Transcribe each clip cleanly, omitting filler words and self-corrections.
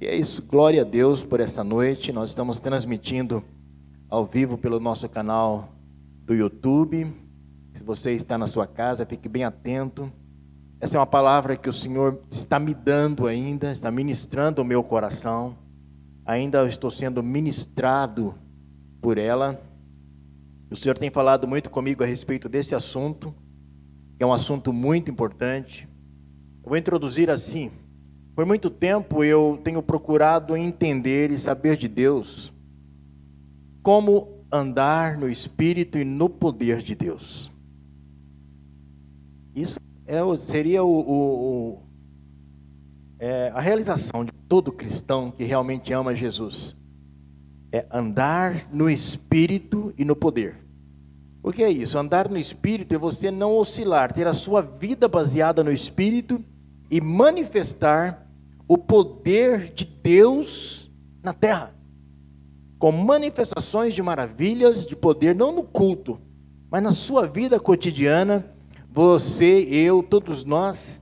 E é isso, glória a Deus por essa noite. Nós estamos transmitindo ao vivo pelo nosso canal do YouTube. Se você está na sua casa, fique bem atento. Essa é uma palavra que o Senhor está me dando ainda, está ministrando o meu coração. Ainda estou sendo ministrado por ela. O Senhor tem falado muito comigo a respeito desse assunto, que é um assunto muito importante. Eu vou introduzir assim. Por muito tempo eu tenho procurado entender e saber de Deus como andar no Espírito e no poder de Deus. Isso seria a realização de todo cristão que realmente ama Jesus. É andar no Espírito e no poder. O que é isso? Andar no Espírito é você não oscilar, ter a sua vida baseada no Espírito e manifestar o poder de Deus na terra, com manifestações de maravilhas, de poder, não no culto, mas na sua vida cotidiana, você, eu, todos nós,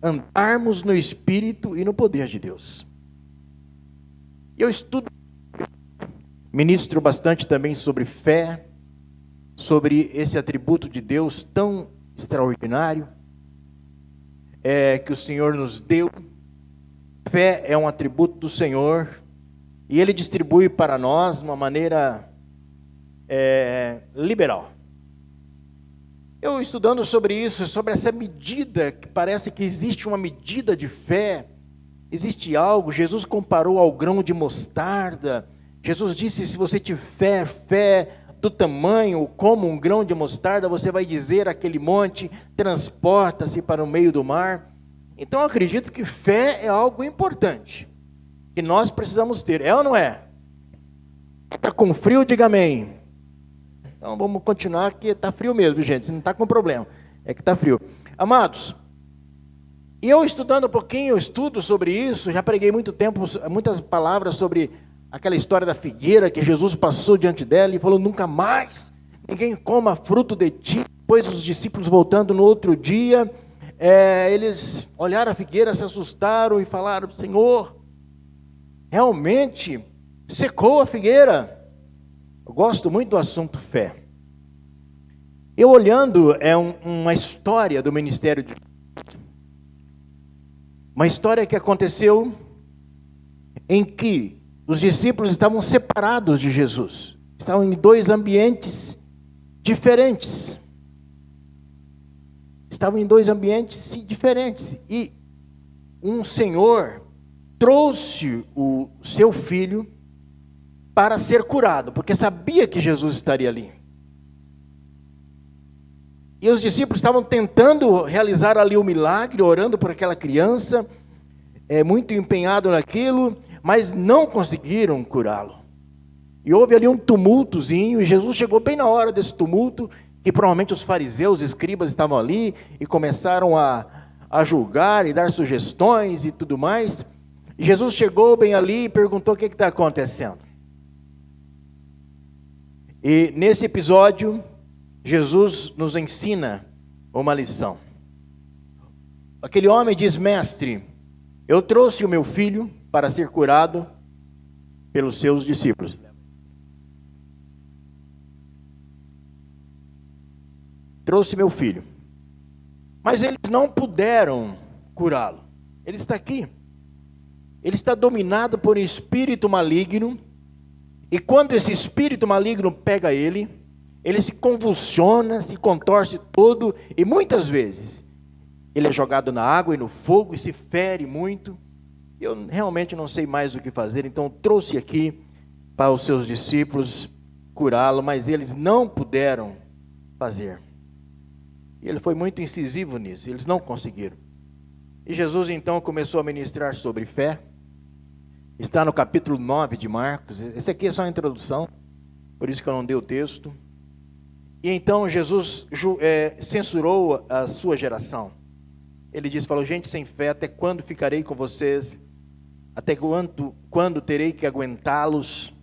andarmos no Espírito e no poder de Deus. Eu estudo, ministro bastante também sobre fé, sobre esse atributo de Deus tão extraordinário, que o Senhor nos deu. Fé é um atributo do Senhor, e Ele distribui para nós de uma maneira liberal. Eu estudando sobre isso, sobre essa medida, que parece que existe uma medida de fé, existe algo. Jesus comparou ao grão de mostarda. Jesus disse, se você tiver fé do tamanho como um grão de mostarda, você vai dizer àquele monte, transporta-se para o meio do mar. Então eu acredito que fé é algo importante, que nós precisamos ter, é ou não é? Está com frio, diga amém. Então vamos continuar, que está frio mesmo, gente, não está com problema, é que está frio. Amados, e eu estudando um pouquinho, eu estudo sobre isso, já preguei muito tempo, muitas palavras sobre aquela história da figueira, que Jesus passou diante dela e falou, nunca mais ninguém coma fruto de ti. Depois os discípulos voltando no outro dia, eles olharam a figueira, se assustaram e falaram, Senhor, realmente secou a figueira. Eu gosto muito do assunto fé. Eu olhando, uma história do ministério de Jesus. Uma história que aconteceu em que os discípulos estavam separados de Jesus. Estavam em dois ambientes diferentes. Estavam em dois ambientes diferentes. E um senhor trouxe o seu filho para ser curado, porque sabia que Jesus estaria ali. E os discípulos estavam tentando realizar ali o milagre, orando por aquela criança, muito empenhado naquilo, mas não conseguiram curá-lo. E houve ali um tumultozinho, e Jesus chegou bem na hora desse tumulto, que provavelmente os fariseus, escribas estavam ali, e começaram a julgar e dar sugestões e tudo mais. E Jesus chegou bem ali e perguntou o que está acontecendo. E nesse episódio, Jesus nos ensina uma lição. Aquele homem diz, mestre, eu trouxe o meu filho para ser curado pelos seus discípulos. Trouxe meu filho, mas eles não puderam curá-lo. Ele está aqui. Ele está dominado por um espírito maligno. E quando esse espírito maligno pega ele se convulsiona, se contorce todo, e muitas vezes ele é jogado na água e no fogo e se fere muito. Eu realmente não sei mais o que fazer, então trouxe aqui para os seus discípulos curá-lo, mas eles não puderam fazer. E ele foi muito incisivo nisso, eles não conseguiram. E Jesus então começou a ministrar sobre fé. Está no capítulo 9 de Marcos. Esse aqui é só a introdução, por isso que eu não dei o texto. E então Jesus censurou a sua geração. Ele disse, falou, gente sem fé, até quando ficarei com vocês? Até quando terei que aguentá-los?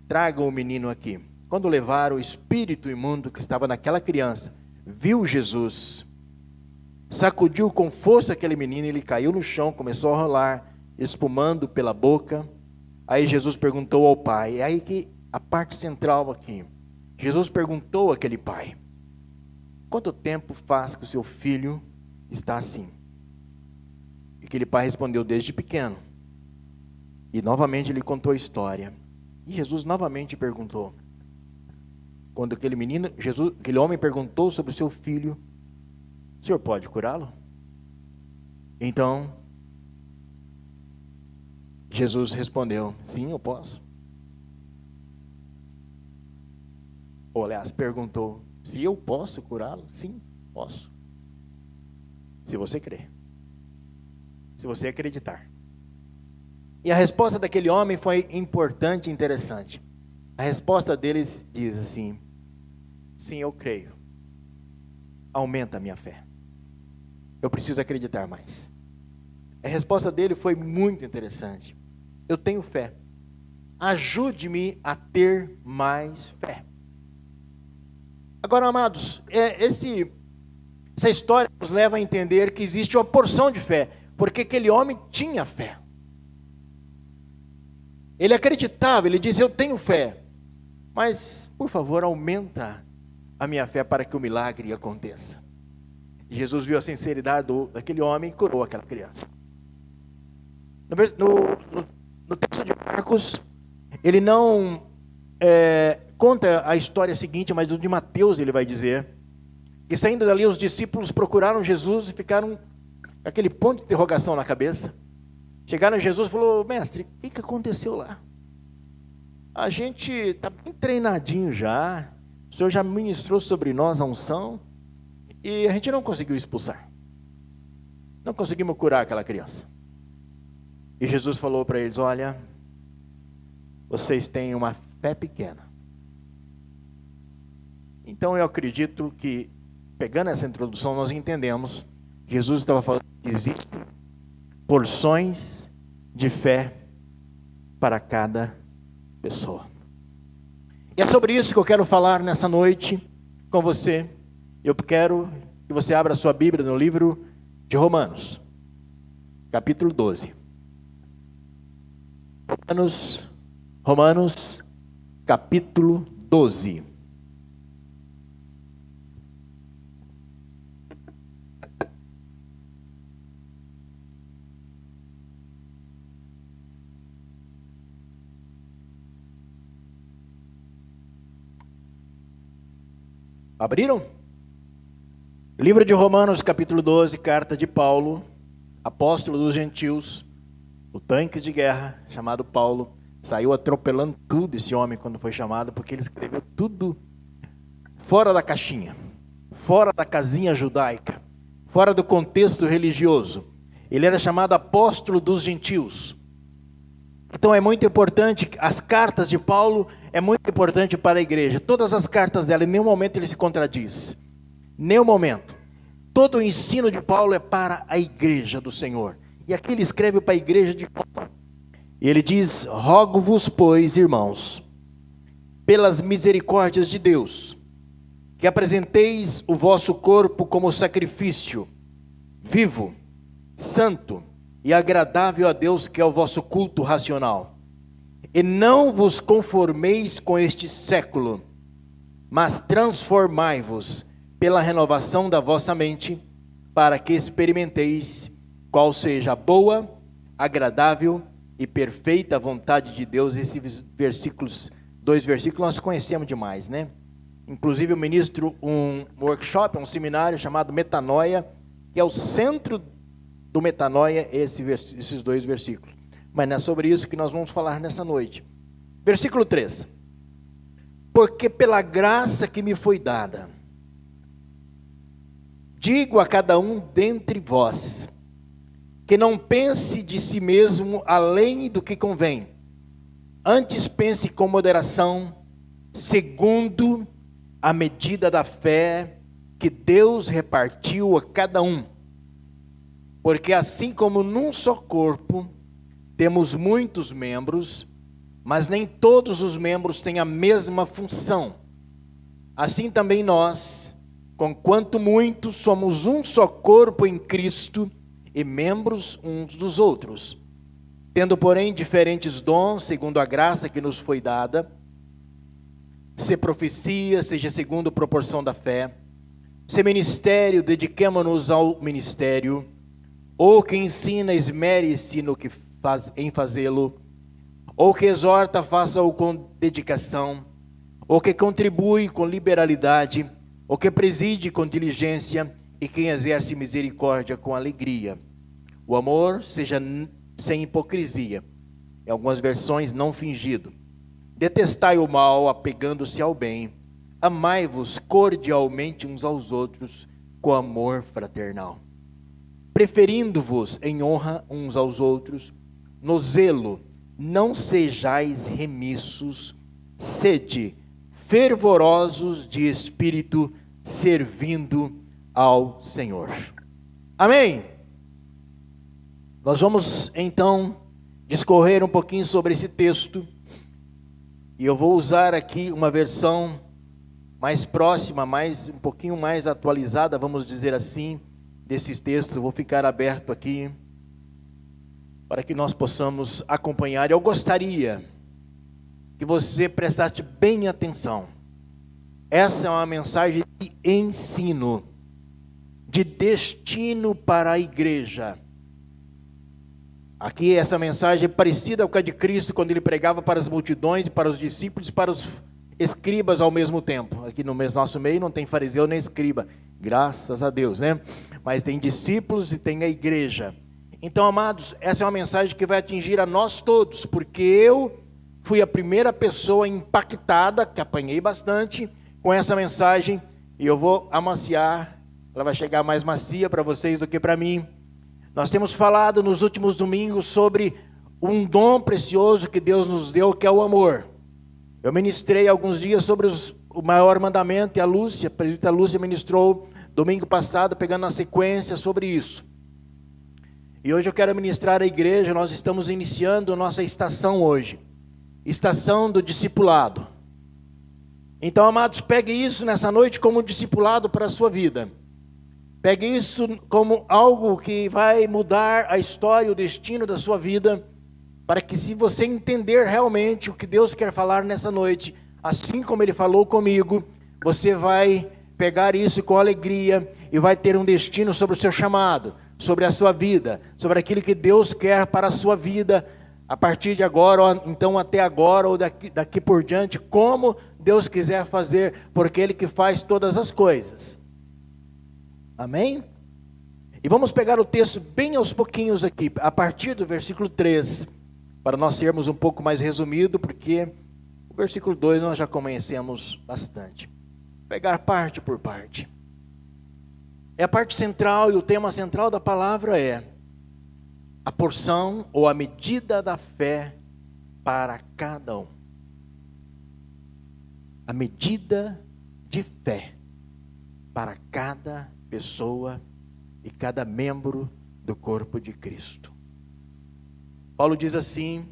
Tragam o menino aqui. Quando levaram o espírito imundo que estava naquela criança, viu Jesus, sacudiu com força aquele menino, ele caiu no chão, começou a rolar, espumando pela boca. Aí Jesus perguntou ao pai, é aí que a parte central aqui. Jesus perguntou àquele pai: quanto tempo faz que o seu filho está assim? E aquele pai respondeu: desde pequeno. E novamente ele contou a história. E Jesus novamente perguntou. Quando aquele homem perguntou sobre o seu filho: o senhor pode curá-lo? Então, Jesus respondeu: sim, eu posso. Ou, aliás, perguntou: se eu posso curá-lo? Sim, posso. Se você crer. Se você acreditar. E a resposta daquele homem foi importante e interessante. A resposta deles diz assim: sim, eu creio. Aumenta a minha fé. Eu preciso acreditar mais. A resposta dele foi muito interessante. Eu tenho fé. Ajude-me a ter mais fé. Agora, amados, essa história nos leva a entender que existe uma porção de fé, porque aquele homem tinha fé. Ele acreditava, ele disse: eu tenho fé, mas, por favor, aumenta a minha fé para que o milagre aconteça. E Jesus viu a sinceridade daquele homem e curou aquela criança. No texto de Marcos, ele não conta a história seguinte, mas do de Mateus ele vai dizer que, saindo dali, os discípulos procuraram Jesus e ficaram com aquele ponto de interrogação na cabeça. Chegaram a Jesus e falou: mestre, o que aconteceu lá? A gente está bem treinadinho já, o Senhor já ministrou sobre nós a unção, e a gente não conseguiu expulsar. Não conseguimos curar aquela criança. E Jesus falou para eles: olha, vocês têm uma fé pequena. Então eu acredito que, pegando essa introdução, nós entendemos, Jesus estava falando que existem porções de fé para cada pessoa. E é sobre isso que eu quero falar nessa noite com você. Eu quero que você abra a sua Bíblia no livro de Romanos, capítulo 12. Romanos, capítulo 12. Abriram? Livro de Romanos, capítulo 12, carta de Paulo, apóstolo dos gentios, o tanque de guerra chamado Paulo. Saiu atropelando tudo esse homem quando foi chamado, porque ele escreveu tudo fora da caixinha, fora da casinha judaica, fora do contexto religioso. Ele era chamado apóstolo dos gentios. Então é muito importante, as cartas de Paulo é muito importante para a igreja. Todas as cartas dela, em nenhum momento ele se contradiz. Nenhum momento. Todo o ensino de Paulo é para a igreja do Senhor. E aqui ele escreve para a igreja de Roma. E ele diz: rogo-vos, pois, irmãos, pelas misericórdias de Deus, que apresenteis o vosso corpo como sacrifício vivo, santo e agradável a Deus, que é o vosso culto racional. E não vos conformeis com este século, mas transformai-vos pela renovação da vossa mente, para que experimenteis qual seja a boa, agradável e perfeita vontade de Deus. Esses versículos, 2 versículos, nós conhecemos demais, né? Inclusive eu ministro um workshop, um seminário chamado Metanoia, que é o centro do Metanoia, esses 2 versículos. Mas não é sobre isso que nós vamos falar nessa noite. Versículo 3. Porque pela graça que me foi dada, digo a cada um dentre vós, que não pense de si mesmo além do que convém. Antes pense com moderação, segundo a medida da fé que Deus repartiu a cada um. Porque assim como num só corpo temos muitos membros, mas nem todos os membros têm a mesma função, assim também nós, conquanto muitos, somos um só corpo em Cristo e membros uns dos outros. Tendo, porém, diferentes dons, segundo a graça que nos foi dada, se profecia, seja segundo a proporção da fé, se ministério, dediquemo-nos ao ministério, ou que ensina, esmere-se no que faz, em fazê-lo, ou que exorta, faça-o com dedicação, ou que contribui com liberalidade, ou que preside com diligência, e quem exerce misericórdia com alegria. O amor seja sem hipocrisia, em algumas versões não fingido. Detestai o mal, apegando-se ao bem. Amai-vos cordialmente uns aos outros, com amor fraternal. Preferindo-vos em honra uns aos outros, no zelo, não sejais remissos, sede fervorosos de espírito, servindo ao Senhor. Amém? Nós vamos então discorrer um pouquinho sobre esse texto, e eu vou usar aqui uma versão mais próxima, um pouquinho mais atualizada, vamos dizer assim, desses textos. Eu vou ficar aberto aqui para que nós possamos acompanhar. Eu gostaria que você prestasse bem atenção. Essa é uma mensagem de ensino, de destino para a igreja. Aqui essa mensagem é parecida com a de Cristo, quando ele pregava para as multidões, e para os discípulos, e para os escribas ao mesmo tempo. Aqui no nosso meio não tem fariseu nem escriba, graças a Deus, né? Mas tem discípulos e tem a igreja. Então, amados, essa é uma mensagem que vai atingir a nós todos, porque eu fui a primeira pessoa impactada, que apanhei bastante, com essa mensagem, e eu vou amaciar, ela vai chegar mais macia para vocês do que para mim. Nós temos falado nos últimos domingos sobre um dom precioso que Deus nos deu, que é o amor. Eu ministrei alguns dias sobre o maior mandamento, e a presbítera Lúcia ministrou domingo passado, pegando a sequência sobre isso. E hoje eu quero ministrar à igreja. Nós estamos iniciando nossa estação hoje, estação do discipulado. Então, amados, pegue isso nessa noite como um discipulado para a sua vida. Pegue isso como algo que vai mudar a história, o destino da sua vida, para que, se você entender realmente o que Deus quer falar nessa noite, assim como Ele falou comigo, você vai pegar isso com alegria e vai ter um destino sobre o seu chamado, sobre a sua vida, sobre aquilo que Deus quer para a sua vida, a partir de agora, ou então até agora, ou daqui por diante, como Deus quiser fazer, porque Ele que faz todas as coisas. Amém? E vamos pegar o texto bem aos pouquinhos aqui, a partir do versículo 3, para nós sermos um pouco mais resumido, porque o versículo 2 nós já conhecemos bastante. Pegar parte por parte. É a parte central, e o tema central da palavra é a porção ou a medida da fé para cada um. A medida de fé para cada pessoa e cada membro do corpo de Cristo. Paulo diz assim: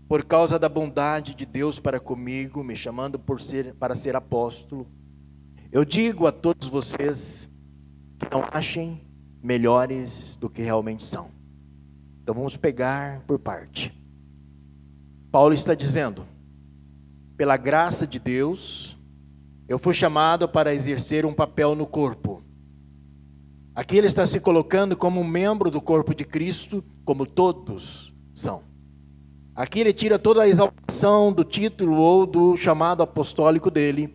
por causa da bondade de Deus para comigo, me chamando para ser apóstolo, eu digo a todos vocês que não achem melhores do que realmente são. Então vamos pegar por parte. Paulo está dizendo: pela graça de Deus, eu fui chamado para exercer um papel no corpo. Aqui ele está se colocando como um membro do corpo de Cristo, como todos são. Aqui ele tira toda a exaltação do título ou do chamado apostólico dele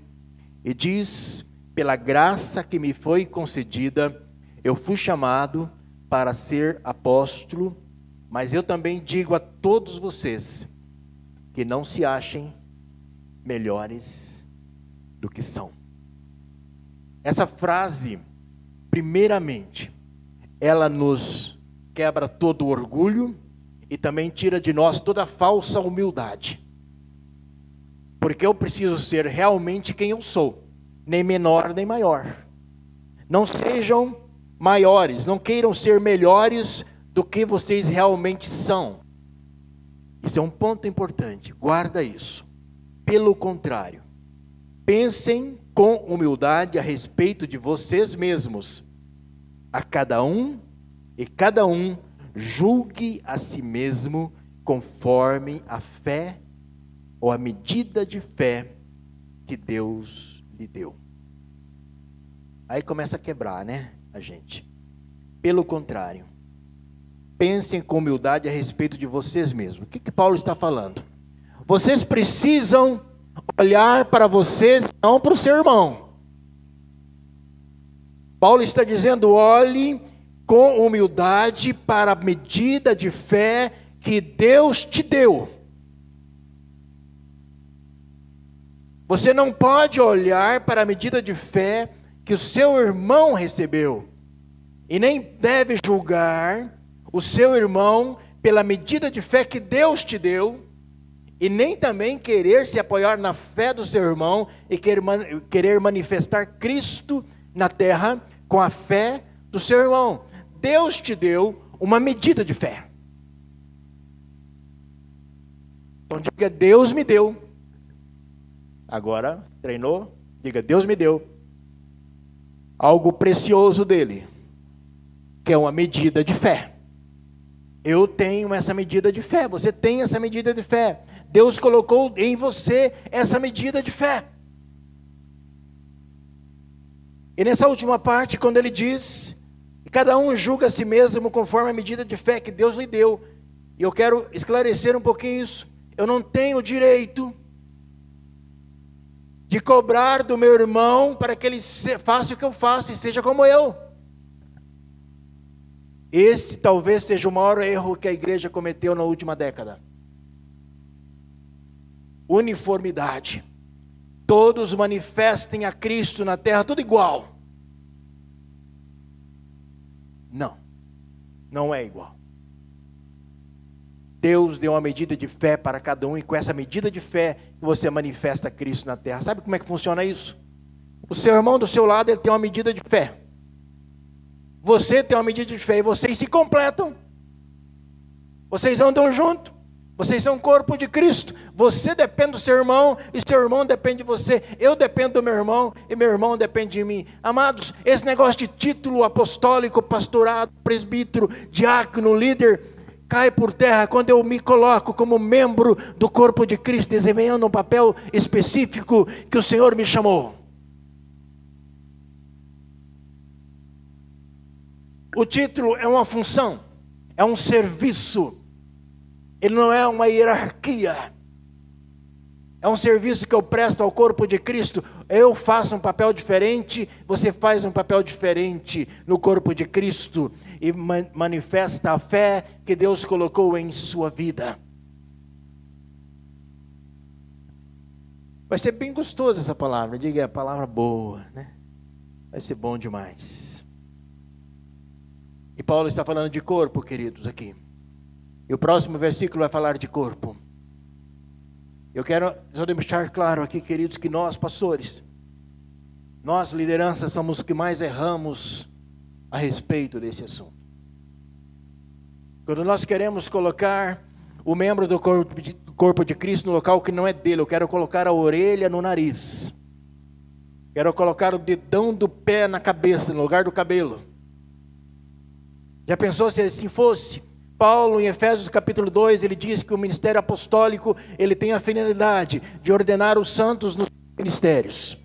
e diz: pela graça que me foi concedida, eu fui chamado para ser apóstolo, mas eu também digo a todos vocês que não se achem melhores do que são. Essa frase, primeiramente, ela nos quebra todo o orgulho e também tira de nós toda a falsa humildade. Porque eu preciso ser realmente quem eu sou, nem menor nem maior. Não sejam maiores, não queiram ser melhores do que vocês realmente são. Isso é um ponto importante, guarda isso. Pelo contrário, pensem com humildade a respeito de vocês mesmos. A cada um julgue a si mesmo conforme a fé ou a medida de fé que Deus lhe deu. Aí começa a quebrar, né, a gente. Pelo contrário, pensem com humildade a respeito de vocês mesmos. O que Paulo está falando? Vocês precisam olhar para vocês, não para o seu irmão. Paulo está dizendo, olhe com humildade para a medida de fé que Deus te deu. Você não pode olhar para a medida de fé que o seu irmão recebeu. E nem deve julgar o seu irmão pela medida de fé que Deus te deu. E nem também querer se apoiar na fé do seu irmão e querer manifestar Cristo na terra com a fé do seu irmão. Deus te deu uma medida de fé. Então diga, Deus me deu. Agora, treinou? Diga, Deus me deu algo precioso dele, que é uma medida de fé. Eu tenho essa medida de fé, você tem essa medida de fé. Deus colocou em você essa medida de fé. E nessa última parte, quando ele diz, cada um julga a si mesmo conforme a medida de fé que Deus lhe deu. E eu quero esclarecer um pouquinho isso. Eu não tenho direito de cobrar do meu irmão para que ele faça o que eu faço e seja como eu. Esse talvez seja o maior erro que a igreja cometeu na última década. Uniformidade. Todos manifestem a Cristo na terra, tudo igual. Não, não é igual. Deus deu uma medida de fé para cada um, e com essa medida de fé você manifesta Cristo na terra. Sabe como é que funciona isso? O seu irmão do seu lado, ele tem uma medida de fé. Você tem uma medida de fé e vocês se completam. Vocês andam junto. Vocês são o corpo de Cristo. Você depende do seu irmão e seu irmão depende de você. Eu dependo do meu irmão e meu irmão depende de mim. Amados, esse negócio de título apostólico, pastorado, presbítero, diácono, líder, cai por terra quando eu me coloco como membro do corpo de Cristo, desempenhando um papel específico que o Senhor me chamou. O título é uma função, é um serviço. Ele não é uma hierarquia. É um serviço que eu presto ao corpo de Cristo. Eu faço um papel diferente, você faz um papel diferente no corpo de Cristo. E manifesta a fé que Deus colocou em sua vida. Vai ser bem gostoso essa palavra. Diga, é a palavra boa, né? Vai ser bom demais. E Paulo está falando de corpo, queridos, aqui. E o próximo versículo vai falar de corpo. Eu quero só deixar claro aqui, queridos, que nós, pastores, nós, liderança, somos os que mais erramos a respeito desse assunto. Quando nós queremos colocar o membro do corpo de Cristo no local que não é dele, eu quero colocar a orelha no nariz. Quero colocar o dedão do pé na cabeça, no lugar do cabelo. Já pensou se assim fosse? Paulo, em Efésios capítulo 2, ele diz que o ministério apostólico, ele tem a finalidade de ordenar os santos nos ministérios.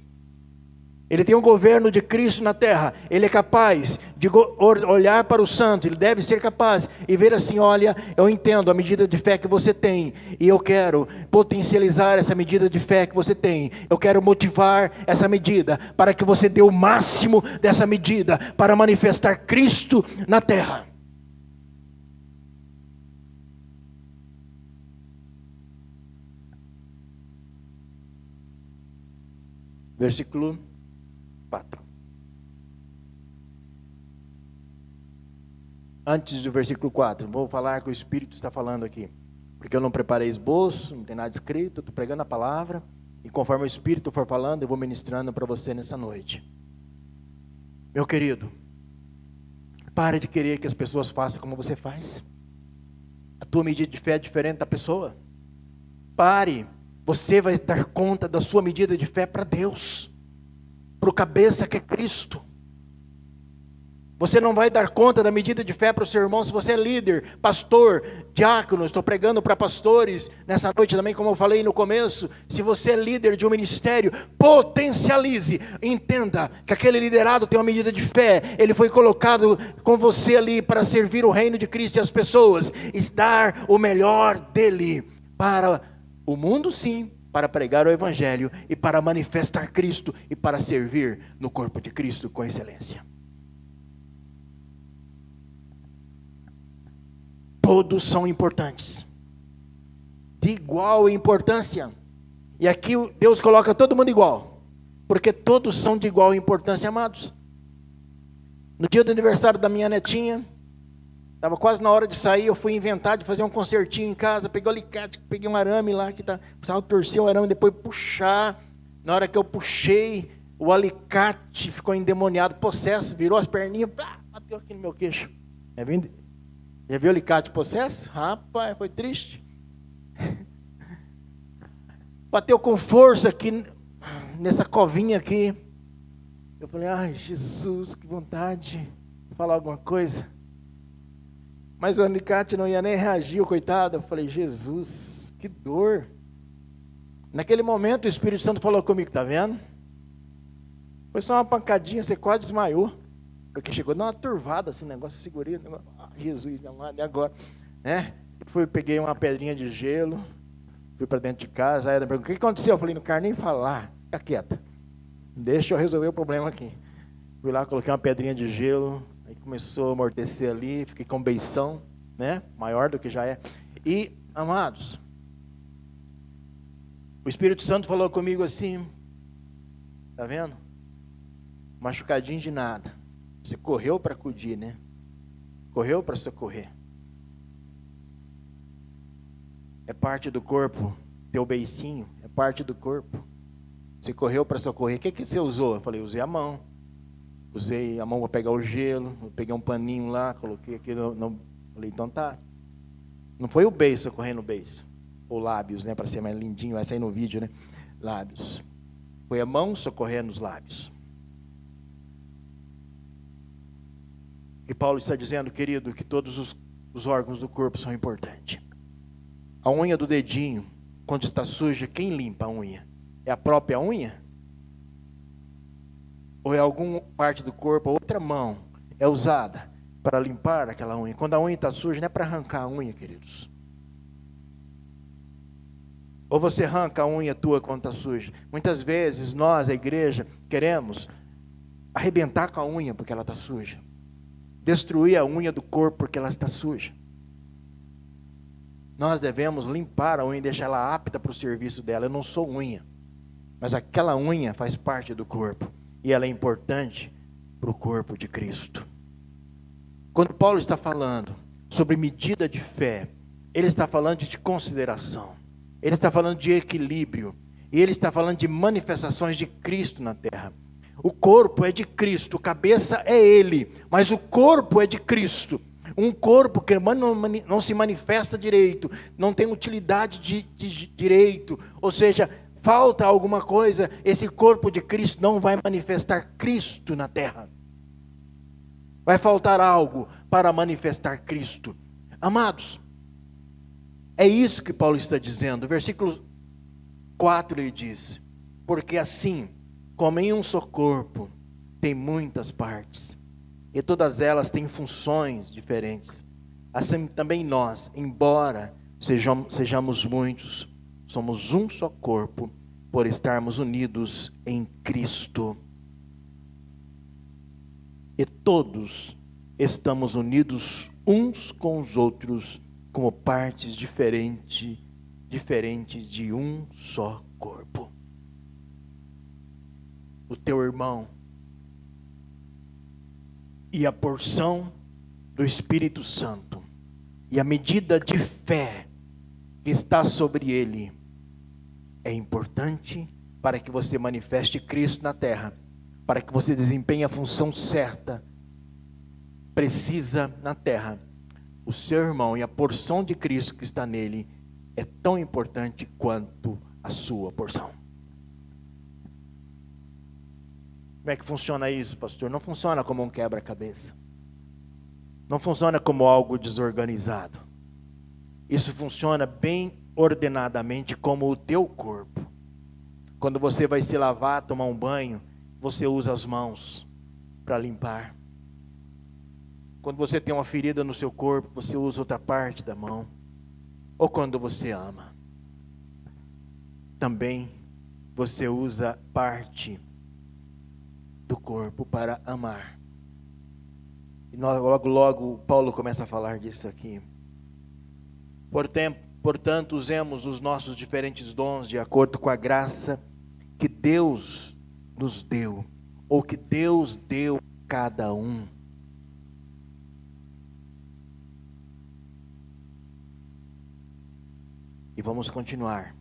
Ele tem um governo de Cristo na terra. Ele é capaz de olhar para o santo. Ele deve ser capaz e ver assim, olha, eu entendo a medida de fé que você tem. E eu quero potencializar essa medida de fé que você tem. Eu quero motivar essa medida para que você dê o máximo dessa medida para manifestar Cristo na terra. Versículo 4. Antes do versículo 4, vou falar que o Espírito está falando aqui. Porque eu não preparei esboço, não tem nada escrito, estou pregando a palavra. E conforme o Espírito for falando, eu vou ministrando para você nessa noite. Meu querido, pare de querer que as pessoas façam como você faz. A tua medida de fé é diferente da pessoa. Pare. Você vai dar conta da sua medida de fé para Deus, para o cabeça que é Cristo. Você não vai dar conta da medida de fé para o seu irmão se você é líder, pastor, diácono. Estou pregando para pastores nessa noite também, como eu falei no começo. Se você é líder de um ministério, potencialize. Entenda que aquele liderado tem uma medida de fé. Ele foi colocado com você ali para servir o reino de Cristo e as pessoas. E dar o melhor dele para o mundo, sim, para pregar o evangelho e para manifestar Cristo e para servir no corpo de Cristo com excelência. Todos são importantes, de igual importância. E aqui Deus coloca todo mundo igual, porque todos são de igual importância, amados. No dia do aniversário da minha netinha, estava quase na hora de sair, eu fui inventar de fazer um concertinho em casa, peguei o alicate, peguei um arame lá, precisava torcer o arame, depois puxar. Na hora que eu puxei, o alicate ficou endemoniado, possesso, virou as perninhas, bateu aqui no meu queixo. Já viu o alicate possesso? Rapaz, foi triste. Bateu com força aqui, nessa covinha aqui. Eu falei, ai Jesus, que vontade de falar alguma coisa. Mas o alicate não ia nem reagir, o coitado. Eu falei, Jesus, que dor. Naquele momento o Espírito Santo falou comigo, tá vendo? Foi só uma pancadinha, você quase desmaiou. Porque chegou a dar uma turvada assim, o negócio, segurei, Jesus, não agora, né? Peguei uma pedrinha de gelo, fui para dentro de casa, aí ela me perguntou, o que aconteceu? Eu falei, não quero nem falar, fica quieta, deixa eu resolver o problema aqui. Fui lá, coloquei uma pedrinha de gelo, aí começou a amortecer ali, fiquei com beição, né? Maior do que já é. E, amados, o Espírito Santo falou comigo assim, tá vendo? Machucadinho de nada. Você correu para acudir, né? Correu para socorrer. É parte do corpo. Teu beicinho é parte do corpo. Você correu para socorrer. O que você usou? Eu falei, usei a mão. Usei a mão para pegar o gelo. Eu peguei um paninho lá, coloquei aqui. Falei, então tá. Não foi o beiço socorrendo o beiço. Ou lábios, né? Para ser mais lindinho. Vai sair no vídeo, né? Lábios. Foi a mão socorrendo os lábios. E Paulo está dizendo, querido, que todos os órgãos do corpo são importantes. A unha do dedinho, quando está suja, quem limpa a unha? É a própria unha? Ou é alguma parte do corpo, outra mão é usada para limpar aquela unha? Quando a unha está suja, não é para arrancar a unha, queridos. Ou você arranca a unha tua quando está suja? Muitas vezes nós, a igreja, queremos arrebentar com a unha porque ela está suja. Destruir a unha do corpo porque ela está suja. Nós devemos limpar a unha e deixar ela apta para o serviço dela. Eu não sou unha, mas aquela unha faz parte do corpo e ela é importante para o corpo de Cristo. Quando Paulo está falando sobre medida de fé, ele está falando de consideração, ele está falando de equilíbrio e ele está falando de manifestações de Cristo na terra. O corpo é de Cristo, a cabeça é Ele, mas o corpo é de Cristo. Um corpo que não se manifesta direito, não tem utilidade de direito, ou seja, falta alguma coisa, esse corpo de Cristo não vai manifestar Cristo na terra. Vai faltar algo para manifestar Cristo. Amados, é isso que Paulo está dizendo. Versículo 4 ele diz, porque assim, como em um só corpo, tem muitas partes, e todas elas têm funções diferentes. Assim também nós, embora sejamos muitos, somos um só corpo, por estarmos unidos em Cristo. E todos estamos unidos uns com os outros, como partes diferentes de um só corpo. O teu irmão e a porção do Espírito Santo e a medida de fé que está sobre ele é importante para que você manifeste Cristo na terra, para que você desempenhe a função certa, precisa na terra. O seu irmão e a porção de Cristo que está nele é tão importante quanto a sua porção. Como é que funciona isso, pastor? Não funciona como um quebra-cabeça. não funciona como algo desorganizado. Isso funciona bem ordenadamente como o teu corpo. Quando você vai se lavar, tomar um banho, você usa as mãos para limpar. Quando você tem uma ferida no seu corpo, você usa outra parte da mão. Ou quando você ama, também você usa parte do corpo para amar. E logo Paulo começa a falar disso aqui. Portanto, usemos os nossos diferentes dons de acordo com a graça que Deus nos deu, ou que Deus deu a cada um. E vamos continuar.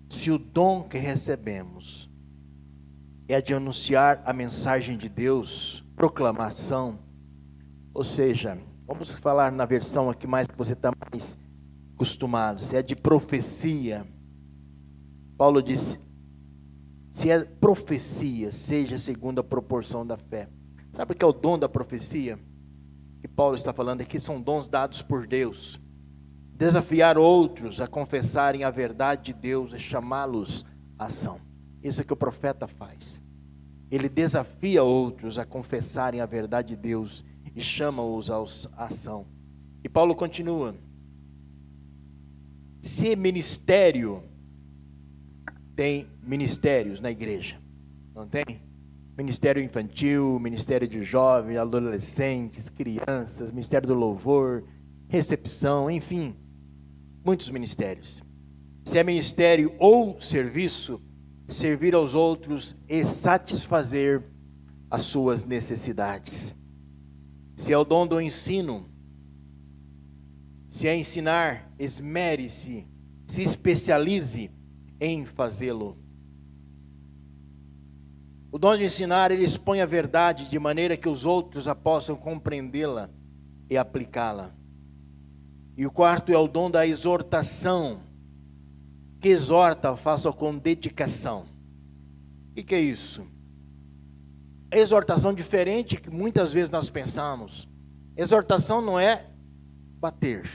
Se o dom que recebemos é de anunciar a mensagem de Deus, proclamação, ou seja, vamos falar na versão aqui mais que você está mais acostumado, se é de profecia, Paulo disse, se é profecia, seja segundo a proporção da fé. Sabe o que é o dom da profecia? Que Paulo está falando aqui, são dons dados por Deus. Desafiar outros a confessarem a verdade de Deus e chamá-los à ação. Isso é que o profeta faz. Ele desafia outros a confessarem a verdade de Deus e chama-os à ação. E Paulo continua. Se ministério, tem ministérios na igreja, não tem? Ministério infantil, ministério de jovens, adolescentes, crianças, ministério do louvor, recepção, enfim, muitos ministérios. Se é ministério ou serviço, servir aos outros e satisfazer as suas necessidades. Se é o dom do ensino, se é ensinar, esmere-se, se especialize em fazê-lo. O dom de ensinar, ele expõe a verdade de maneira que os outros a possam compreendê-la e aplicá-la. E o quarto é o dom da exortação, que exorta, faça com dedicação. O que é isso? Exortação diferente que muitas vezes nós pensamos. Exortação não é bater.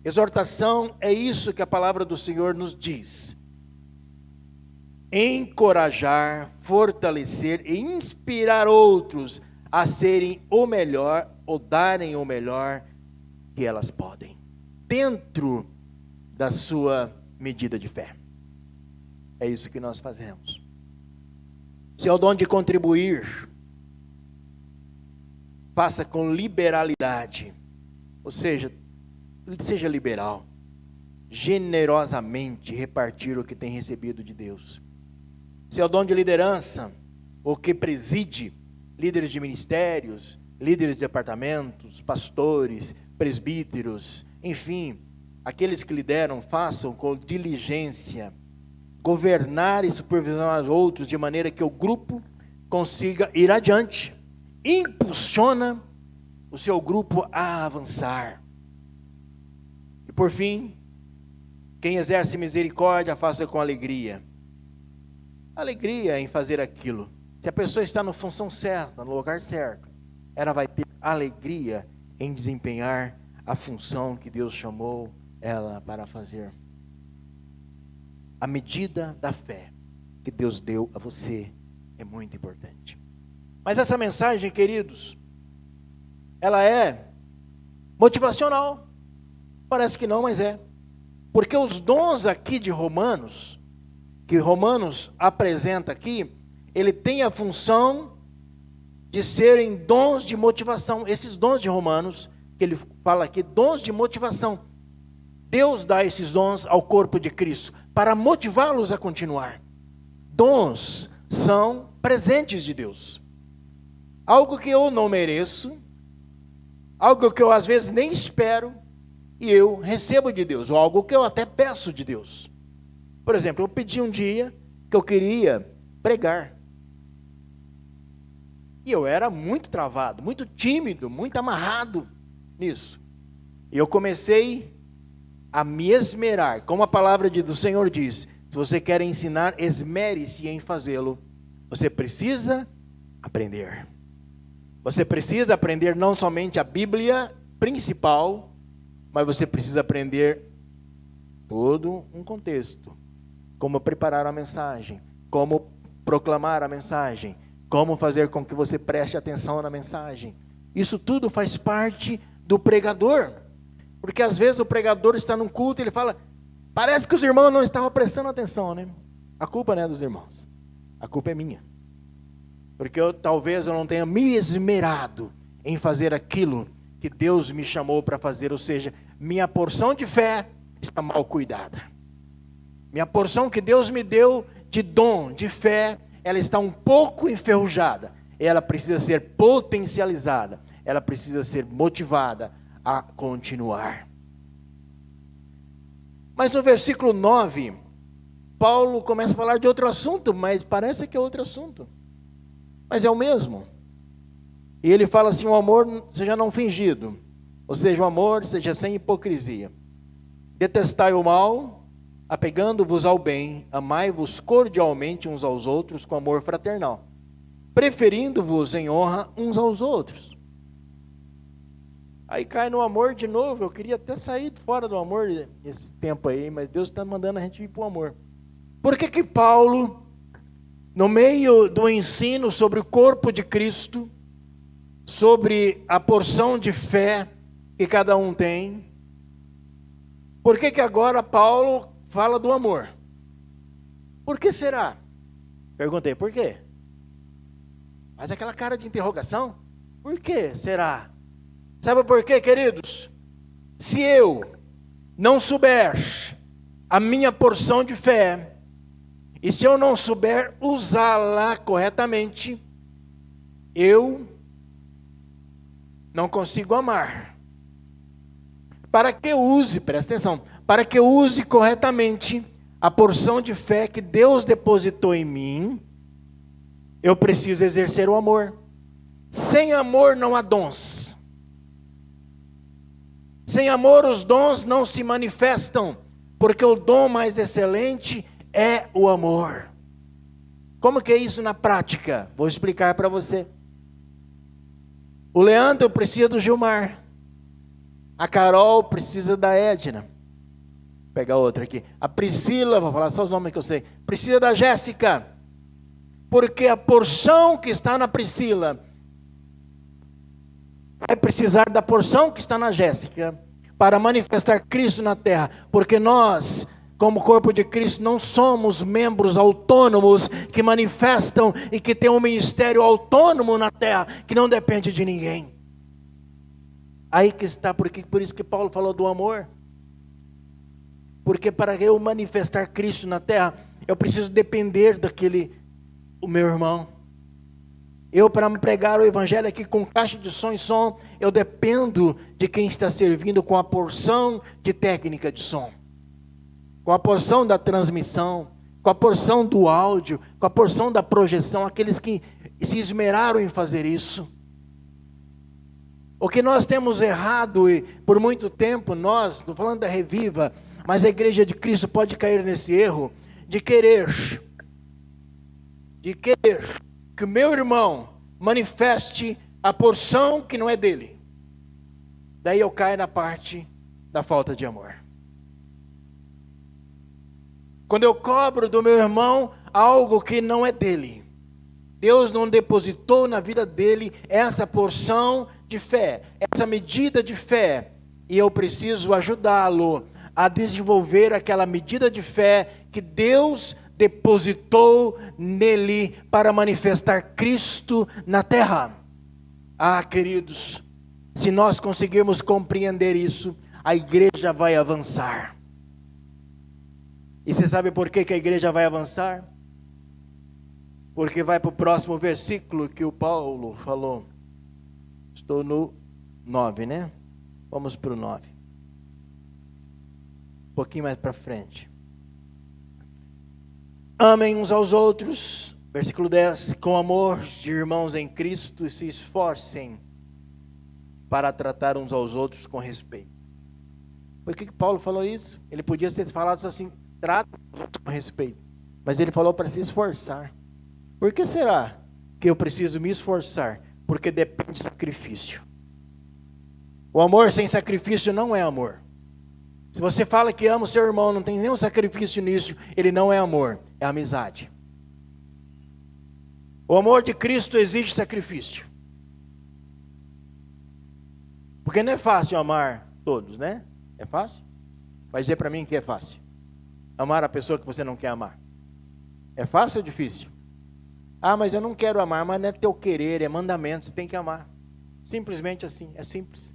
Exortação é isso que a palavra do Senhor nos diz. Encorajar, fortalecer e inspirar outros a serem o melhor ou darem o melhor que elas podem, dentro da sua medida de fé. É isso que nós fazemos. Se é o dom de contribuir, faça com liberalidade, ou seja liberal, generosamente repartir o que tem recebido de Deus. Se é o dom de liderança, ou que preside, líderes de ministérios, líderes de departamentos, pastores, presbíteros, enfim, aqueles que lideram, façam com diligência, governar e supervisionar outros de maneira que o grupo consiga ir adiante, impulsiona o seu grupo a avançar. E por fim, quem exerce misericórdia, faça com alegria. Alegria em fazer aquilo. Se a pessoa está na função certa, no lugar certo, ela vai ter alegria em desempenhar a função que Deus chamou ela para fazer. A medida da fé que Deus deu a você é muito importante. Mas essa mensagem, queridos, ela é motivacional. Parece que não, mas é. Porque os dons aqui de Romanos, que Romanos apresenta aqui, ele tem a função de serem dons de motivação. Esses dons de Romanos, que ele fala aqui, dons de motivação. Deus dá esses dons ao corpo de Cristo, para motivá-los a continuar. Dons são presentes de Deus. Algo que eu não mereço, algo que eu às vezes nem espero, e eu recebo de Deus, ou algo que eu até peço de Deus. Por exemplo, eu pedi um dia que eu queria pregar. E eu era muito travado, muito tímido, muito amarrado nisso. E eu comecei a me esmerar, como a palavra do Senhor diz, se você quer ensinar, esmere-se em fazê-lo. Você precisa aprender. Você precisa aprender não somente a Bíblia principal, mas você precisa aprender todo um contexto. Como preparar a mensagem, como proclamar a mensagem, como fazer com que você preste atenção na mensagem. Isso tudo faz parte do pregador. Porque às vezes o pregador está num culto e ele fala, parece que os irmãos não estavam prestando atenção, né? A culpa não é dos irmãos, a culpa é minha. Porque talvez eu não tenha me esmerado em fazer aquilo que Deus me chamou para fazer, ou seja, minha porção de fé está mal cuidada. Minha porção que Deus me deu de dom, de fé, ela está um pouco enferrujada. Ela precisa ser potencializada, ela precisa ser motivada a continuar. Mas no versículo 9, Paulo começa a falar de outro assunto, mas parece que é outro assunto. Mas é o mesmo. E ele fala assim, o amor seja não fingido, ou seja, o amor seja sem hipocrisia. Detestai o mal, apegando-vos ao bem, amai-vos cordialmente uns aos outros com amor fraternal, preferindo-vos em honra uns aos outros. Aí cai no amor de novo. Eu queria até sair fora do amor esse tempo aí, mas Deus está mandando a gente ir para o amor. Por que Paulo, no meio do ensino sobre o corpo de Cristo, sobre a porção de fé que cada um tem, por que agora Paulo fala do amor? Por que será? Perguntei, por quê? Faz aquela cara de interrogação. Por que será? Sabe por quê, queridos? Se eu não souber a minha porção de fé, e se eu não souber usá-la corretamente, eu não consigo amar. Para que eu use, presta atenção, para que eu use corretamente a porção de fé que Deus depositou em mim, eu preciso exercer o amor. Sem amor não há dons. Sem amor os dons não se manifestam, porque o dom mais excelente é o amor. Como que é isso na prática? Vou explicar para você. O Leandro precisa do Gilmar. A Carol precisa da Edna. Vou pegar outra aqui. A Priscila, vou falar só os nomes que eu sei. Precisa da Jéssica. Porque a porção que está na Priscila vai precisar da porção que está na Jéssica para manifestar Cristo na terra. Porque nós, como corpo de Cristo, não somos membros autônomos que manifestam e que têm um ministério autônomo na terra, que não depende de ninguém. Aí que está, por isso que Paulo falou do amor. Porque para eu manifestar Cristo na terra, eu preciso depender o meu irmão. Eu, para me pregar o evangelho aqui com caixa de som e som, eu dependo de quem está servindo com a porção de técnica de som, com a porção da transmissão, com a porção do áudio, com a porção da projeção, aqueles que se esmeraram em fazer isso. O que nós temos errado, e por muito tempo nós, estou falando da Reviva, mas a igreja de Cristo pode cair nesse erro, de querer que o meu irmão manifeste a porção que não é dele. Daí eu caio na parte da falta de amor. Quando eu cobro do meu irmão algo que não é dele, Deus não depositou na vida dele essa porção de fé, essa medida de fé, e eu preciso ajudá-lo a desenvolver aquela medida de fé que Deus depositou nele para manifestar Cristo na terra. Ah, queridos, se nós conseguirmos compreender isso, a igreja vai avançar. E você sabe por que a igreja vai avançar? Porque vai para o próximo versículo que o Paulo falou. Estou no 9, né? Vamos para o 9. Um pouquinho mais para frente. Amem uns aos outros, versículo 10, com amor de irmãos em Cristo, e se esforcem para tratar uns aos outros com respeito. Por que Paulo falou isso? Ele podia ter falado assim, trata os outros com respeito, mas ele falou para se esforçar. Por que será que eu preciso me esforçar? Porque depende de sacrifício. O amor sem sacrifício não é amor. Se você fala que ama o seu irmão, não tem nenhum sacrifício nisso, ele não é amor, é amizade. O amor de Cristo exige sacrifício. Porque não é fácil amar todos, né? É fácil? Vai dizer para mim que é fácil. Amar a pessoa que você não quer amar. É fácil ou difícil? Ah, mas eu não quero amar, mas não é teu querer, é mandamento, você tem que amar. Simplesmente assim, é simples.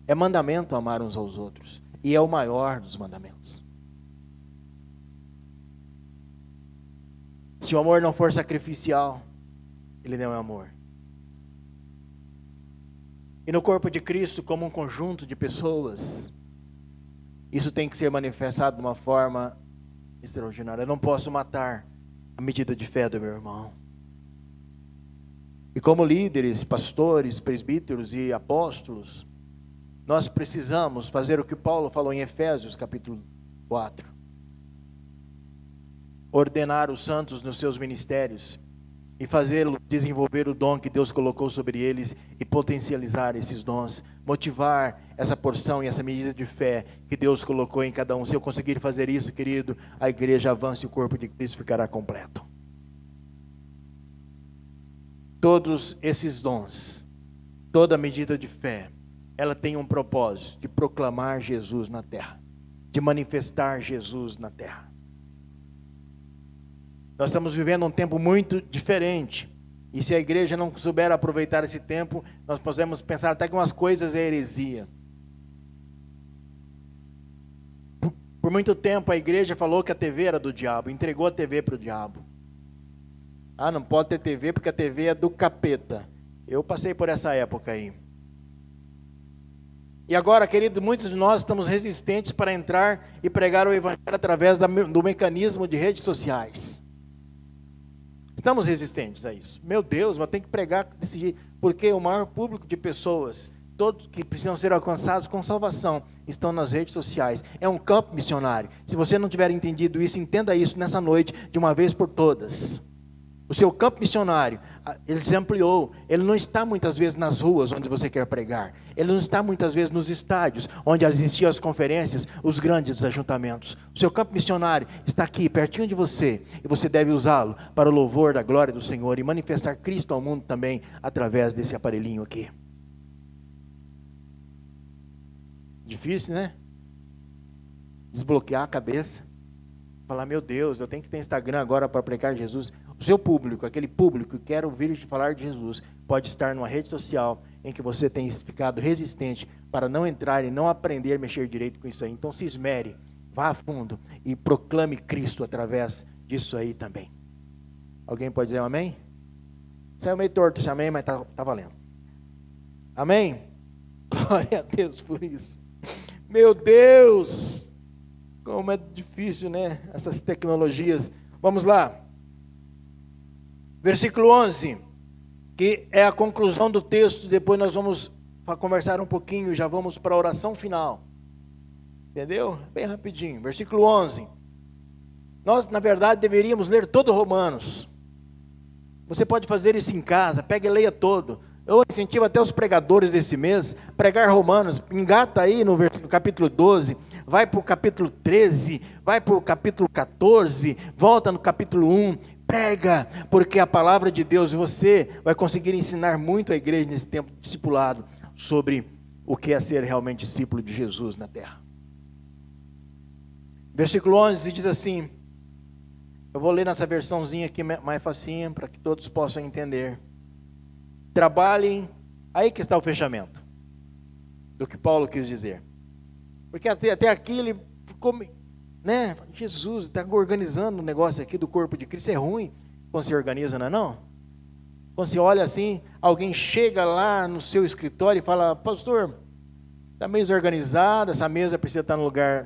É mandamento amar uns aos outros. E é o maior dos mandamentos. Se o amor não for sacrificial, ele não é amor. E no corpo de Cristo, como um conjunto de pessoas, isso tem que ser manifestado de uma forma extraordinária. Eu não posso matar a medida de fé do meu irmão. E como líderes, pastores, presbíteros e apóstolos, nós precisamos fazer o que Paulo falou em Efésios capítulo 4. Ordenar os santos nos seus ministérios e fazê-los desenvolver o dom que Deus colocou sobre eles e potencializar esses dons. Motivar essa porção e essa medida de fé que Deus colocou em cada um. Se eu conseguir fazer isso, querido, a igreja avança e o corpo de Cristo ficará completo. Todos esses dons, toda medida de fé, ela tem um propósito de proclamar Jesus na terra, de manifestar Jesus na terra. Nós estamos vivendo um tempo muito diferente, e se a igreja não souber aproveitar esse tempo, nós podemos pensar até que umas coisas é heresia. Por muito tempo a igreja falou que a TV era do diabo, entregou a TV para o diabo. Ah, não pode ter TV porque a TV é do capeta. Eu passei por essa época aí. E agora, querido, muitos de nós estamos resistentes para entrar e pregar o evangelho através do mecanismo de redes sociais. Estamos resistentes a isso. Meu Deus, mas tem que pregar desse jeito, porque o maior público de pessoas, todos que precisam ser alcançados com salvação, estão nas redes sociais. É um campo missionário. Se você não tiver entendido isso, entenda isso nessa noite, de uma vez por todas. O seu campo missionário, ele se ampliou. Ele não está muitas vezes nas ruas onde você quer pregar. Ele não está muitas vezes nos estádios onde existiam as conferências, os grandes ajuntamentos. O seu campo missionário está aqui, pertinho de você. E você deve usá-lo para o louvor da glória do Senhor e manifestar Cristo ao mundo também através desse aparelhinho aqui. Difícil, né? Desbloquear a cabeça. Falar, meu Deus, eu tenho que ter Instagram agora para pregar Jesus. O seu público, aquele público que quer ouvir falar de Jesus, pode estar numa rede social em que você tem ficado resistente para não entrar e não aprender a mexer direito com isso aí. Então se esmere, vá a fundo e proclame Cristo através disso aí também. Alguém pode dizer um amém? Saiu meio torto esse amém, mas tá valendo. Amém? Glória a Deus por isso. Meu Deus! Como é difícil, né? Essas tecnologias. Vamos lá. Versículo 11, que é a conclusão do texto. Depois nós vamos conversar um pouquinho, já vamos para a oração final. Entendeu? Bem rapidinho. Versículo 11. Nós, na verdade, deveríamos ler todo Romanos. Você pode fazer isso em casa, pega e leia todo. Eu incentivo até os pregadores desse mês, pregar Romanos, engata aí no capítulo 12, vai para o capítulo 13, vai para o capítulo 14, volta no capítulo 1, prega, porque a palavra de Deus, você vai conseguir ensinar muito a igreja nesse tempo de discipulado, sobre o que é ser realmente discípulo de Jesus na terra. Versículo 11 diz assim, eu vou ler nessa versãozinha aqui mais facinha, para que todos possam entender. Trabalhem, aí que está o fechamento do que Paulo quis dizer, porque até aqui ele ficou, né? Jesus está organizando o negócio aqui do corpo de Cristo. É ruim quando se organiza, não é não? Quando você olha assim, alguém chega lá no seu escritório e fala, pastor, está meio desorganizado, essa mesa precisa estar no lugar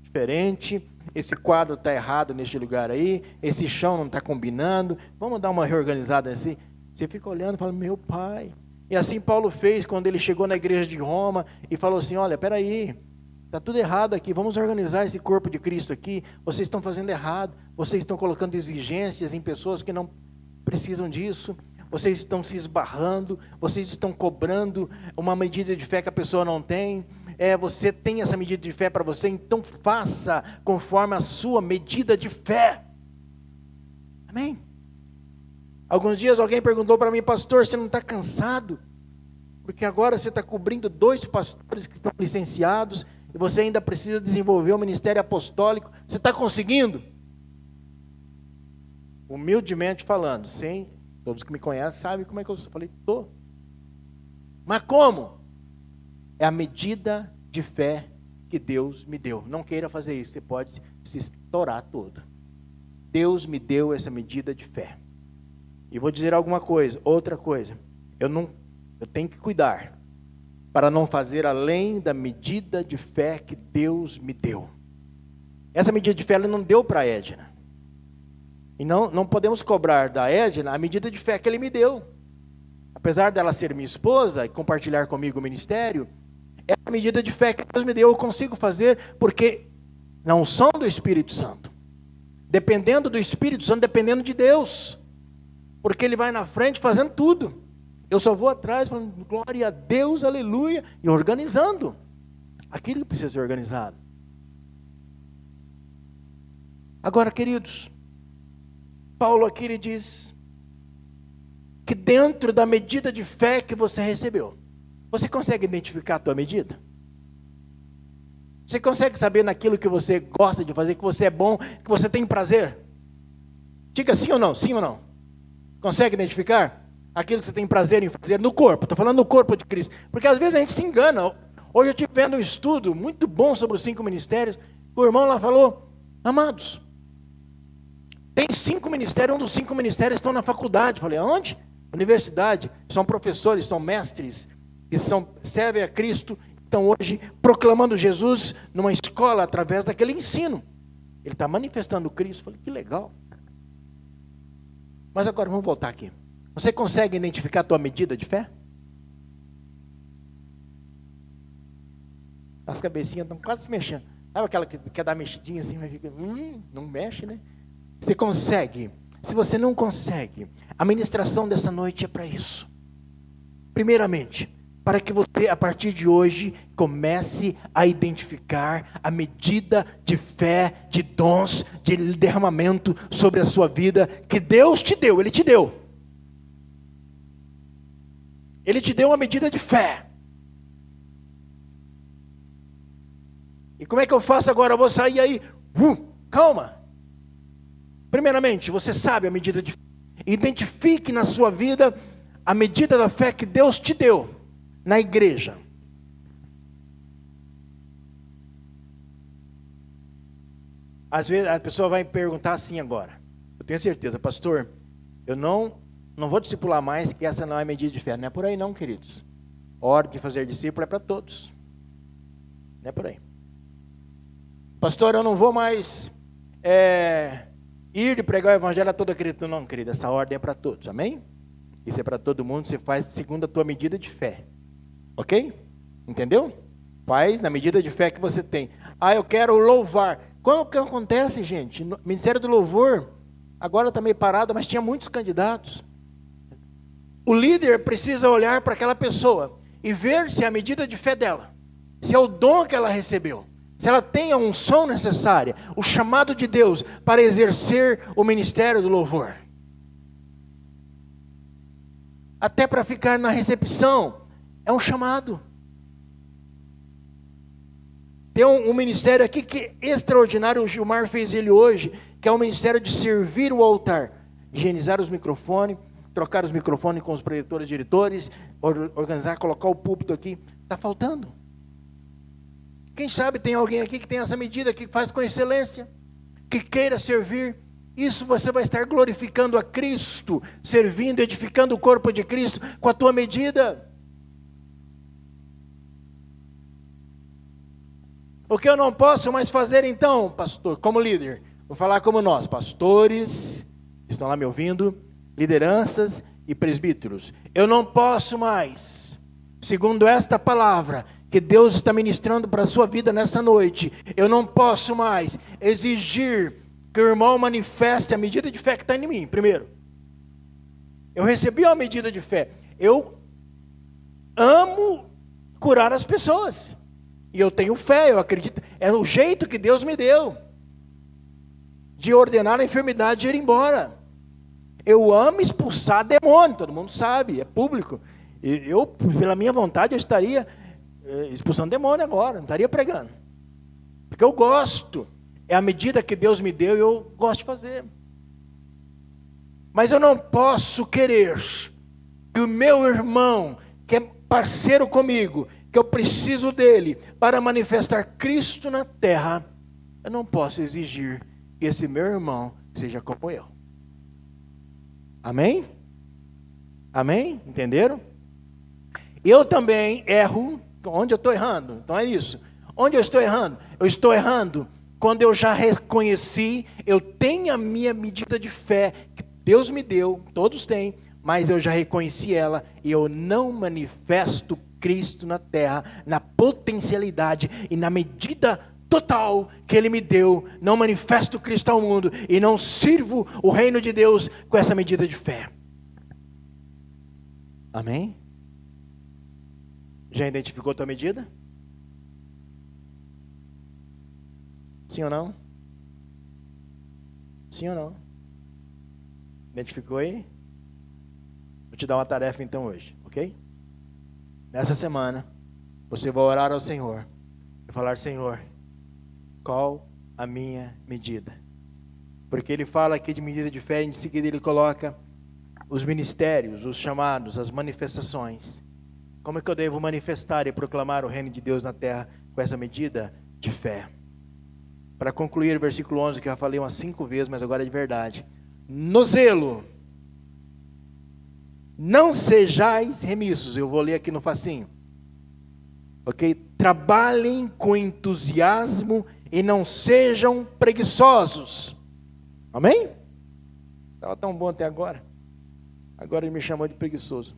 diferente, esse quadro está errado neste lugar aí, esse chão não está combinando, vamos dar uma reorganizada assim. Você fica olhando e fala, meu pai. E assim Paulo fez quando ele chegou na igreja de Roma e falou assim, olha, peraí, está tudo errado aqui, vamos organizar esse corpo de Cristo aqui, vocês estão fazendo errado, vocês estão colocando exigências em pessoas que não precisam disso, vocês estão se esbarrando, vocês estão cobrando uma medida de fé que a pessoa não tem. Você tem essa medida de fé para você, então faça conforme a sua medida de fé. Amém? Alguns dias alguém perguntou para mim: pastor, você não está cansado? Porque agora você está cobrindo 2 pastores que estão licenciados, e você ainda precisa desenvolver o ministério apostólico. Você está conseguindo? Humildemente falando, sim, todos que me conhecem sabem como é que eu sou. Falei: estou. Mas como? É a medida de fé que Deus me deu. Não queira fazer isso, você pode se estourar todo. Deus me deu essa medida de fé. E vou dizer outra coisa. Eu tenho que cuidar para não fazer além da medida de fé que Deus me deu. Essa medida de fé Ele não deu para a Edna. E não podemos cobrar da Edna a medida de fé que Ele me deu. Apesar dela ser minha esposa e compartilhar comigo o ministério, é a medida de fé que Deus me deu. Eu consigo fazer porque na unção do Espírito Santo. Dependendo do Espírito Santo, dependendo de Deus. Porque Ele vai na frente fazendo tudo. Eu só vou atrás falando glória a Deus, aleluia, e organizando aquilo que precisa ser organizado. Agora, queridos, Paulo aqui ele diz que dentro da medida de fé que você recebeu, você consegue identificar a tua medida? Você consegue saber naquilo que você gosta de fazer, que você é bom, que você tem prazer? Diga sim ou não, sim ou não. Consegue identificar aquilo que você tem prazer em fazer no corpo? Estou falando no corpo de Cristo. Porque às vezes a gente se engana. Hoje eu estive vendo um estudo muito bom sobre os 5 ministérios. O irmão lá falou: amados, tem 5 ministérios, um dos 5 ministérios estão na faculdade. Falei: aonde? Universidade. São professores, são mestres, que servem a Cristo, estão hoje proclamando Jesus numa escola através daquele ensino. Ele está manifestando Cristo. Falei: que legal. Mas agora vamos voltar aqui. Você consegue identificar a tua medida de fé? As cabecinhas estão quase se mexendo. Sabe aquela que quer dar mexidinha assim, mas fica, não mexe, né? Você consegue? Se você não consegue, a ministração dessa noite é para isso. Primeiramente, para que você, a partir de hoje, comece a identificar a medida de fé, de dons, de derramamento sobre a sua vida, que Deus te deu, Ele te deu. Ele te deu uma medida de fé. E como é que eu faço agora? Eu vou sair aí, calma. Primeiramente, você sabe a medida de fé. Identifique na sua vida a medida da fé que Deus te deu na igreja. Às vezes a pessoa vai perguntar assim agora. Eu tenho certeza, pastor, eu não vou discipular mais, que essa não é medida de fé. Não é por aí não, queridos. A ordem de fazer discípulo é para todos. Não é por aí. Pastor, eu não vou mais ir e pregar o evangelho a todo acredito. Não, querido, essa ordem é para todos, amém? Isso é para todo mundo, você faz segundo a tua medida de fé. Ok? Entendeu? Faz na medida de fé que você tem. Eu quero louvar. Quando que acontece, gente? No Ministério do Louvor, agora está meio parado, mas tinha muitos candidatos. O líder precisa olhar para aquela pessoa e ver se é a medida de fé dela, se é o dom que ela recebeu, se ela tem a unção necessária, o chamado de Deus para exercer o ministério do louvor. Até para ficar na recepção, é um chamado. Tem um ministério aqui que é extraordinário, o Gilmar fez ele hoje, que é o ministério de servir o altar, higienizar os microfones, trocar os microfones com os projetores diretores, organizar, colocar o púlpito aqui. Está faltando. Quem sabe tem alguém aqui que tem essa medida, que faz com excelência, que queira servir. Isso você vai estar glorificando a Cristo, servindo, edificando o corpo de Cristo com a tua medida. O que eu não posso mais fazer então, pastor, como líder? Vou falar como nós, pastores, estão lá me ouvindo, lideranças e presbíteros. Eu não posso mais, segundo esta palavra que Deus está ministrando para a sua vida nessa noite, eu não posso mais exigir que o irmão manifeste a medida de fé que está em mim, primeiro. Eu recebi uma medida de fé. Eu amo curar as pessoas. E eu tenho fé, eu acredito. É o jeito que Deus me deu de ordenar a enfermidade ir embora. Eu amo expulsar demônio, todo mundo sabe, é público. Eu, pela minha vontade, eu estaria expulsando demônio agora, não estaria pregando. Porque eu gosto. É a medida que Deus me deu e eu gosto de fazer. Mas eu não posso querer que o meu irmão, que é parceiro comigo, que eu preciso dele para manifestar Cristo na terra, eu não posso exigir que esse meu irmão seja como eu. Amém? Amém? Entenderam? Eu também erro. Onde eu estou errando? Então é isso. Onde eu estou errando? Eu estou errando quando eu já reconheci, eu tenho a minha medida de fé, que Deus me deu, todos têm, mas eu já reconheci ela, e eu não manifesto Cristo na terra, na potencialidade e na medida total que Ele me deu, não manifesto Cristo ao mundo, e não sirvo o reino de Deus com essa medida de fé. Amém? Já identificou a tua medida? Sim ou não? Sim ou não? Identificou aí? Vou te dar uma tarefa então hoje, ok? Nessa semana, você vai orar ao Senhor e falar: Senhor, qual a minha medida? Porque Ele fala aqui de medida de fé, e em seguida Ele coloca os ministérios, os chamados, as manifestações. Como é que eu devo manifestar e proclamar o reino de Deus na terra com essa medida de fé? Para concluir o versículo 11, que eu já falei umas 5 vezes, mas agora é de verdade. No zelo, não sejais remissos. Eu vou ler aqui no facinho. Ok? Trabalhem com entusiasmo e não sejam preguiçosos. Amém? Estava tão bom até agora. Agora ele me chamou de preguiçoso.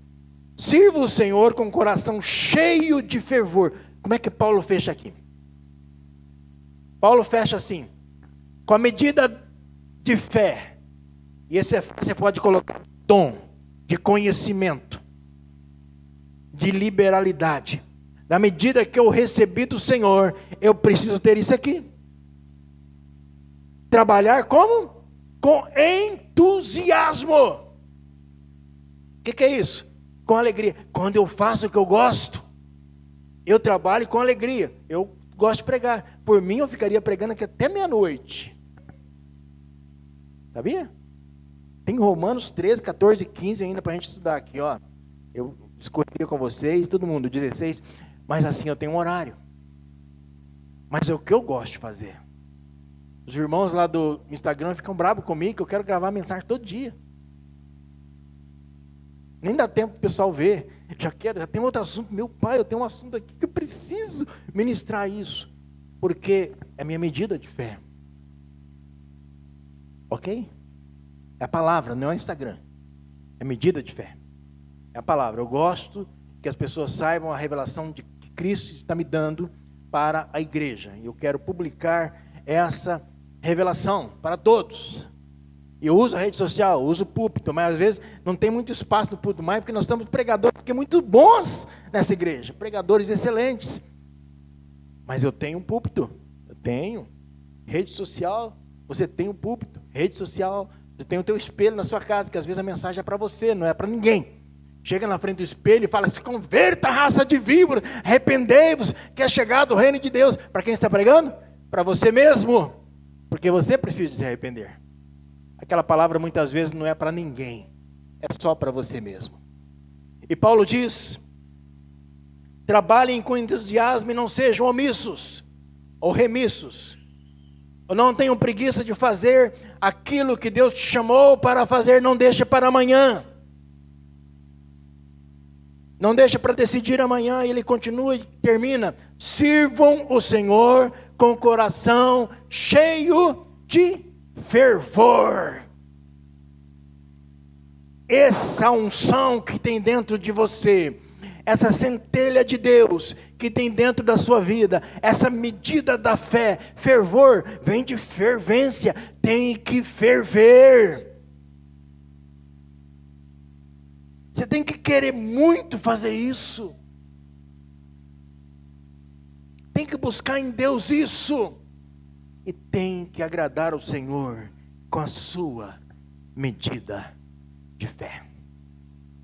Sirva o Senhor com o coração cheio de fervor. Como é que Paulo fecha aqui? Paulo fecha assim: com a medida de fé, e esse você pode colocar dom, de conhecimento, de liberalidade. Na medida que eu recebi do Senhor, eu preciso ter isso aqui. Trabalhar como? Com entusiasmo. O que é isso? Com alegria. Quando eu faço o que eu gosto, eu trabalho com alegria. Eu gosto de pregar. Por mim, eu ficaria pregando aqui até meia-noite. Sabia? Tem Romanos 13, 14 e 15 ainda para a gente estudar aqui, ó. Eu escolheria com vocês, todo mundo, 16. Mas assim, eu tenho um horário. Mas é o que eu gosto de fazer. Os irmãos lá do Instagram ficam bravos comigo, que eu quero gravar mensagem todo dia. Nem dá tempo para o pessoal ver. Já tem outro assunto. Meu pai, eu tenho um assunto aqui que eu preciso ministrar isso. Porque é minha medida de fé. Ok? É a palavra, não é o Instagram. É medida de fé. É a palavra. Eu gosto que as pessoas saibam a revelação de que Cristo está me dando para a igreja. E eu quero publicar essa revelação para todos. Eu uso a rede social, uso o púlpito, mas às vezes não tem muito espaço no púlpito mais, porque nós estamos pregadores que muito bons nessa igreja, pregadores excelentes. Mas eu tenho um púlpito, eu tenho rede social, você tem um púlpito, rede social, você tem o teu espelho na sua casa, que às vezes a mensagem é para você, não é para ninguém. Chega na frente do espelho e fala: se converta, raça de víbora, arrependei-vos, que é chegado o reino de Deus. Para quem está pregando? Para você mesmo, porque você precisa se arrepender. Aquela palavra muitas vezes não é para ninguém, é só para você mesmo. E Paulo diz: trabalhem com entusiasmo e não sejam omissos ou remissos. Ou não tenham preguiça de fazer aquilo que Deus te chamou para fazer, não deixe para amanhã. Não deixe para decidir amanhã. E ele continua e termina: sirvam o Senhor com o coração cheio de fervor. Essa unção que tem dentro de você, essa centelha de Deus que tem dentro da sua vida, essa medida da fé, fervor, vem de fervência, tem que ferver. Você tem que querer muito fazer isso. Tem que buscar em Deus isso. E tem que agradar ao Senhor com a sua medida de fé.